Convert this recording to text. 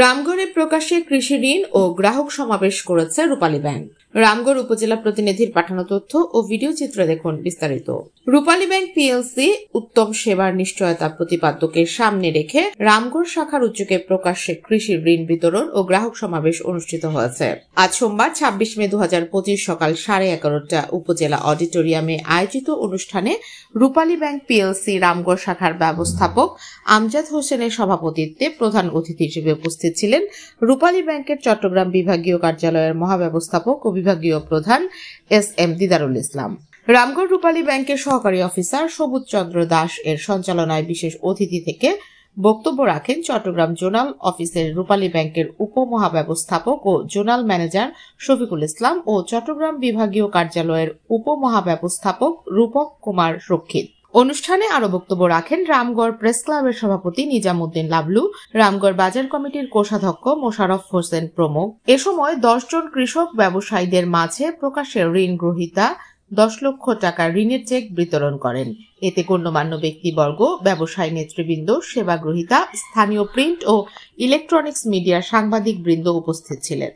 রামগড়ে প্রকাশ্যে কৃষি ঋণ ও গ্রাহক সমাবেশ করেছে রূপালী ব্যাংক। রামগড় উপজেলা প্রতিনিধির পাঠানো তথ্য ও ভিডিও চিত্র দেখুন বিস্তারিত। রূপালী ব্যাংক পিএলসি উত্তম সেবার নিশ্চয়তা প্রতিপাদ্যকে সামনে রেখে রামগড় শাখার উদ্যোগে প্রকাশ্যে কৃষি ঋণ বিতরণ ও গ্রাহক সমাবেশ অনুষ্ঠিত হয়েছে। আজ সোমবার ২৬ মে ২০২৫ সকাল ১১:৩০ উপজেলা অডিটোরিয়ামে আয়োজিত অনুষ্ঠানে রূপালী ব্যাংক পিএলসি রামগড় শাখার ব্যবস্থাপক আমজাদ হোসেনের সভাপতিত্বে প্রধান অতিথি হিসেবে উপস্থিত ছিলেন রূপালী ব্যাংকের চট্টগ্রাম বিভাগীয় কার্যালয়ের মহাব্যবস্থাপক ও বিভাগীয় প্রধান এস.এম. দিদারুল ইসলাম। রামগড় রূপালী ব্যাংকের সহকারী অফিসার সবুজ চন্দ্র দাস এর সঞ্চালনায় বিশেষ অতিথি থেকে বক্তব্য রাখেন চট্টগ্রাম জোনাল অফিসের রূপালী ব্যাংকের উপমহাব্যবস্থাপক ও জোনাল ম্যানেজার শফিকুল ইসলাম ও চট্টগ্রাম বিভাগীয় কার্যালয়ের উপমহাব্যবস্থাপক রূপক কুমার রক্ষিত। অনুষ্ঠানে আরো বক্তব্য রাখেন রামগড় প্রেস ক্লাবের সভাপতি নিজামুদ্দিন লাবলু, রামগড় বাজার কমিটির কোষাধ্যক্ষ মোশাররফ হোসেন প্রমুখ। এ সময় ১০ জন কৃষক ব্যবসায়ীদের মাঝে প্রকাশ্যে ঋণ গ্রহীতা ১০ লক্ষ টাকার ঋণের চেক বিতরণ করেন। এতে গণ্যমান্য ব্যক্তিবর্গ, ব্যবসায়ী নেতৃবৃন্দ, সেবা গ্রহীতা, স্থানীয় প্রিন্ট ও ইলেকট্রনিক্স মিডিয়ার সাংবাদিক বৃন্দ উপস্থিত ছিলেন।